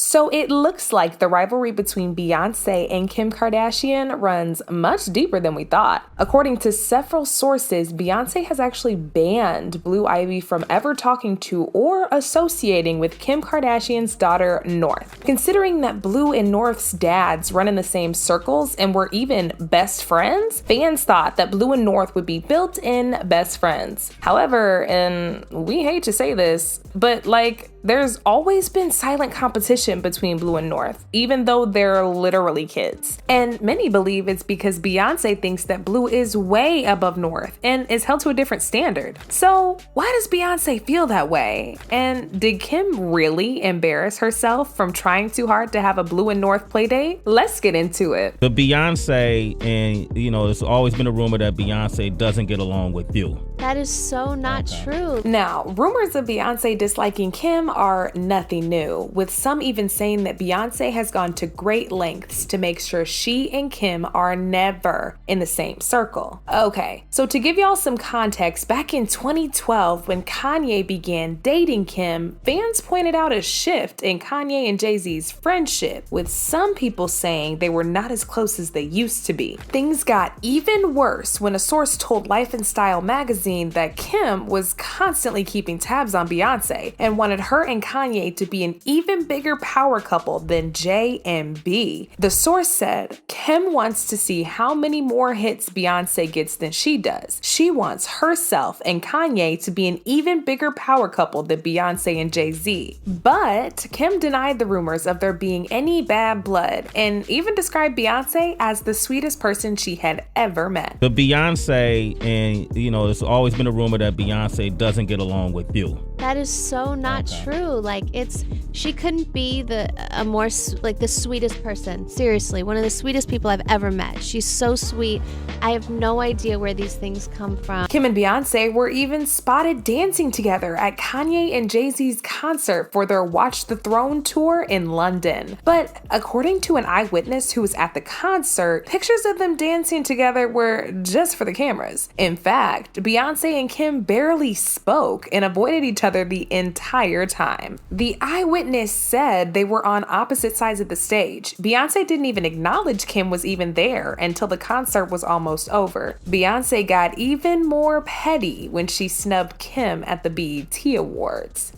So it looks like the rivalry between Beyonce and Kim Kardashian runs much deeper than we thought. According to several sources, Beyonce has actually banned Blue Ivy from ever talking to or associating with Kim Kardashian's daughter, North. Considering that Blue and North's dads run in the same circles and were even best friends, fans thought that Blue and North would be built-in best friends. However, and we hate to say this, but there's always been silent competition between Blue and North, even though they're literally kids. And many believe it's because Beyonce thinks that Blue is way above North and is held to a different standard. So why does Beyonce feel that way? And did Kim really embarrass herself from trying too hard to have a Blue and North playdate? Let's get into it. The Beyonce, and there's always been a rumor that Beyonce doesn't get along with you. That is so not true. Now, rumors of Beyonce disliking Kim are nothing new, with some even saying that Beyonce has gone to great lengths to make sure she and Kim are never in the same circle. Okay, so to give y'all some context, back in 2012, when Kanye began dating Kim, fans pointed out a shift in Kanye and Jay-Z's friendship, with some people saying they were not as close as they used to be. Things got even worse when a source told Life and Style magazine that Kim was constantly keeping tabs on Beyonce and wanted her and Kanye to be an even bigger power couple than J and B. The source said, Kim wants to see how many more hits Beyonce gets than she does. She wants herself and Kanye to be an even bigger power couple than Beyonce and Jay-Z. But Kim denied the rumors of there being any bad blood and even described Beyonce as the sweetest person she had ever met. The Beyonce, and there's always been a rumor that Beyonce doesn't get along with you. That is so not true. She couldn't be the sweetest person. Seriously, one of the sweetest people I've ever met. She's so sweet. I have no idea where these things come from. Kim and Beyonce were even spotted dancing together at Kanye and Jay-Z's concert for their Watch the Throne tour in London. But according to an eyewitness who was at the concert, pictures of them dancing together were just for the cameras. In fact, Beyonce and Kim barely spoke and avoided each other the entire time. The eyewitness said they were on opposite sides of the stage. Beyonce didn't even acknowledge Kim was even there until the concert was almost over. Beyonce got even more petty when she snubbed Kim at the BET Awards.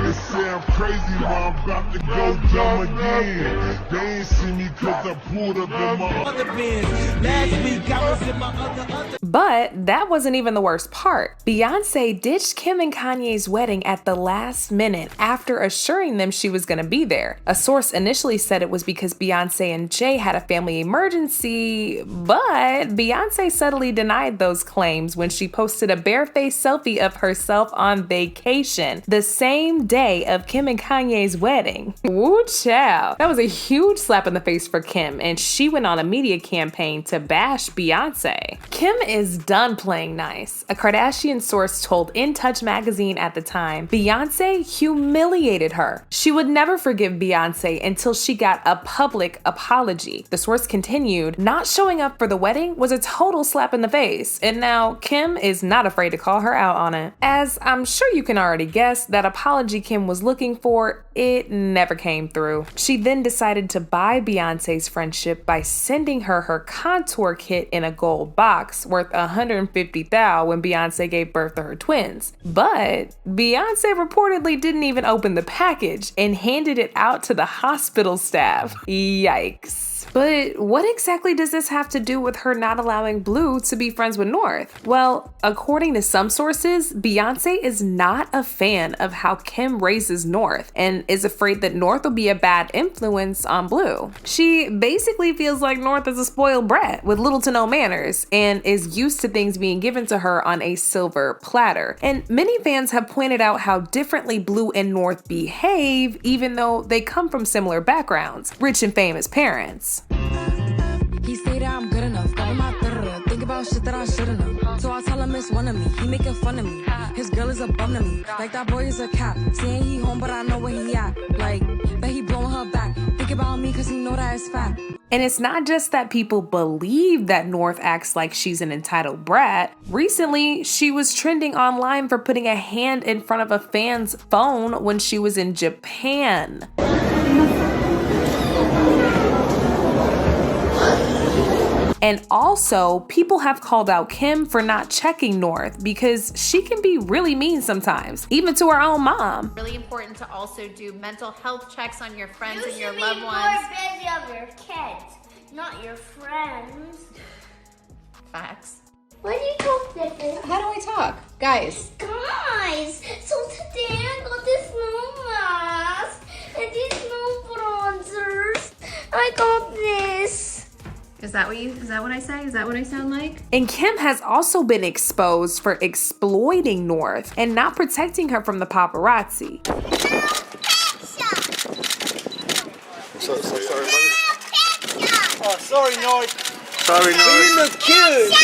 It sound crazy, but I'm about to go dumb again. They ain't see me cause I pulled up in my other bins. Last week I was in my other. But that wasn't even the worst part. Beyonce ditched Kim and Kanye's wedding at the last minute after assuring them she was gonna be there. A source initially said it was because Beyonce and Jay had a family emergency, but Beyonce subtly denied those claims when she posted a barefaced selfie of herself on vacation the same day of Kim and Kanye's wedding. Woo child. That was a huge slap in the face for Kim, and she went on a media campaign to bash Beyonce. Kim is done playing nice. A Kardashian source told In Touch magazine at the time, Beyonce humiliated her. She would never forgive Beyonce until she got a public apology. The source continued, not showing up for the wedding was a total slap in the face, and now Kim is not afraid to call her out on it. As I'm sure you can already guess, that apology Kim was looking for, it never came through. She then decided to buy Beyonce's friendship by sending her contour kit in a gold box worth $150,000 when Beyonce gave birth to her twins. But Beyonce reportedly didn't even open the package and handed it out to the hospital staff. Yikes. But what exactly does this have to do with her not allowing Blue to be friends with North? Well, according to some sources, Beyonce is not a fan of how Kim raises North and is afraid that North will be a bad influence on Blue. She basically feels like North is a spoiled brat with little to no manners and is used to things being given to her on a silver platter. And many fans have pointed out how differently Blue and North behave, even though they come from similar backgrounds, rich and famous parents. He say that I'm good enough, got my think about shit that I shouldn't have. So I tell him it's one of me, he making fun of me. His girl is a bum to me, like that boy is a cap. Saying he home, but I know where he at. Like, bet he blowing her back. Think about me cause he know that it's fact. And it's not just that people believe that North acts like she's an entitled brat. Recently, she was trending online for putting a hand in front of a fan's phone when she was in Japan. And also, people have called out Kim for not checking North because she can be really mean sometimes, even to her own mom. Really important to also do mental health checks on your friends and your You loved should be ones. more busy of your kids, not your friends. Facts. Why do you talk different? How do I talk? Guys. Guys, so today I got this new mask and these new bronzers. I got this. Is that what I say? Is that what I sound like? And Kim has also been exposed for exploiting North and not protecting her from the paparazzi. Sorry, buddy. Oh, sorry, North. Sorry, You North. look cute.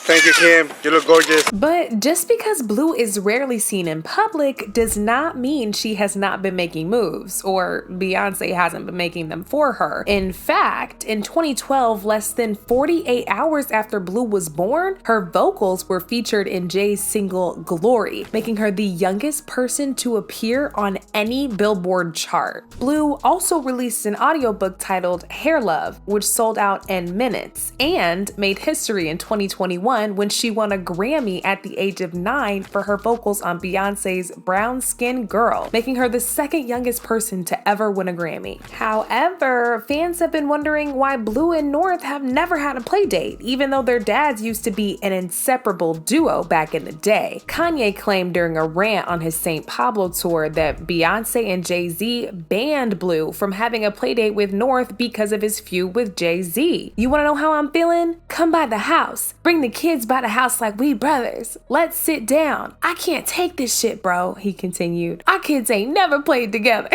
Thank you, Kim. You look gorgeous. But just because Blue is rarely seen in public does not mean she has not been making moves, or Beyonce hasn't been making them for her. In fact, in 2012, less than 48 hours after Blue was born, her vocals were featured in Jay's single Glory, making her the youngest person to appear on any Billboard chart. Blue also released an audiobook titled Hair Love, which sold out in minutes, and made history in 2021 when she won a Grammy at the age of 9 for her vocals on Beyonce's Brown Skin Girl, making her the second youngest person to ever win a Grammy. However, fans have been wondering why Blue and North have never had a play date, even though their dads used to be an inseparable duo back in the day. Kanye claimed during a rant on his St. Pablo tour that Beyonce and Jay-Z banned Blue from having a play date with North because of his feud with Jay-Z. You wanna know how I'm feeling? Come by the house. Bring the kids by the house like we brothers. Let's sit down. I can't take this shit, bro, he continued. Our kids ain't never played together.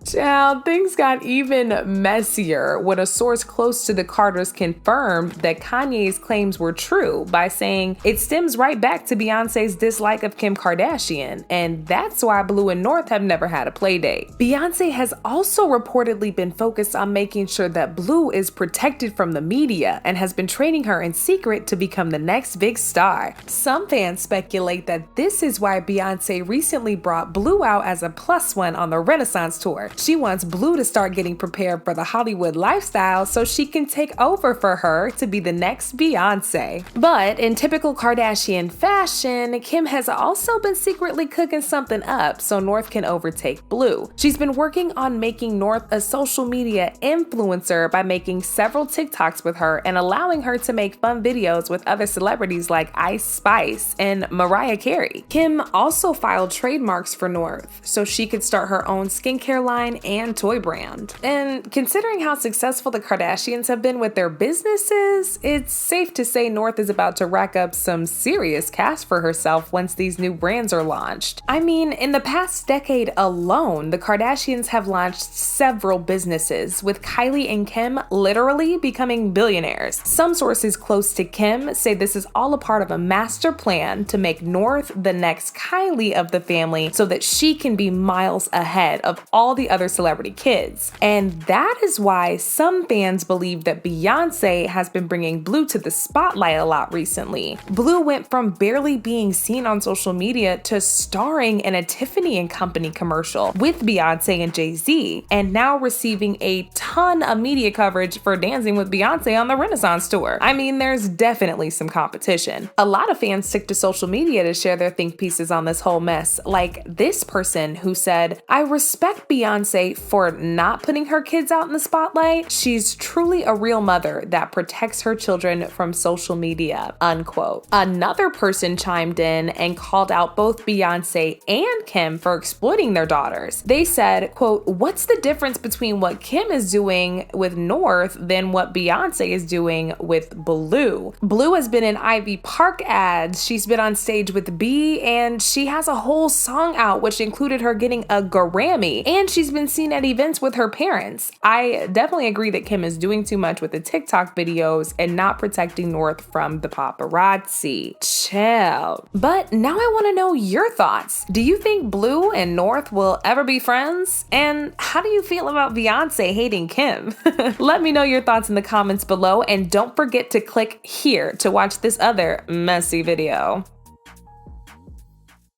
Child, things got even messier when a source close to the Carters confirmed that Kanye's claims were true by saying it stems right back to Beyonce's dislike of Kim Kardashian, and that's why Blue and North have never had a play date. Beyonce has also reportedly been focused on making sure that Blue is protected from the media and has been training her in secret to become the next big star. Some fans speculate that this is why Beyonce recently brought Blue out as a +1 on the Renaissance tour. She wants Blue to start getting prepared for the Hollywood lifestyle so she can take over for her to be the next Beyonce. But in typical Kardashian fashion, Kim has also been secretly cooking something up so North can overtake Blue. She's been working on making North a social media influencer by making several TikToks with her and allowing her to make fun videos with other celebrities like Ice Spice and Mariah Carey. Kim also filed trademarks for North so she could start her own skincare line and toy brand. And considering how successful the Kardashians have been with their businesses, it's safe to say North is about to rack up some serious cash for herself once these new brands are launched. I mean, in the past decade alone, the Kardashians have launched several businesses, with Kylie and Kim literally becoming billionaires. Some sources close to Kim say this is all a part of a master plan to make North the next Kylie of the family so that she can be miles ahead of all the other celebrity kids. And that is why some fans believe that Beyonce has been bringing Blue to the spotlight a lot recently. Blue went from barely being seen on social media to starring in a Tiffany & Company commercial with Beyonce and Jay-Z, and now receiving a ton of media coverage for dancing with Beyonce on the Renaissance tour. I mean, there's definitely some competition. A lot of fans took to social media to share their think pieces on this whole mess, like this person who said, "I respect Beyonce for not putting her kids out in the spotlight. She's truly a real mother that protects her children from social media," unquote. Another person chimed in and called out both Beyonce and Kim for exploiting their daughters. They said, quote, "What's the difference between what Kim is doing with North than what Beyonce is doing with Blue? Blue has been in Ivy Park ads, she's been on stage with B, and she has a whole song out which included her getting a Grammy, and and she's been seen at events with her parents. I definitely agree that Kim is doing too much with the TikTok videos and not protecting North from the paparazzi. Chill. But now I want to know your thoughts. Do you think Blue and North will ever be friends? And how do you feel about Beyonce hating Kim? Let me know your thoughts in the comments below, and don't forget to click here to watch this other messy video.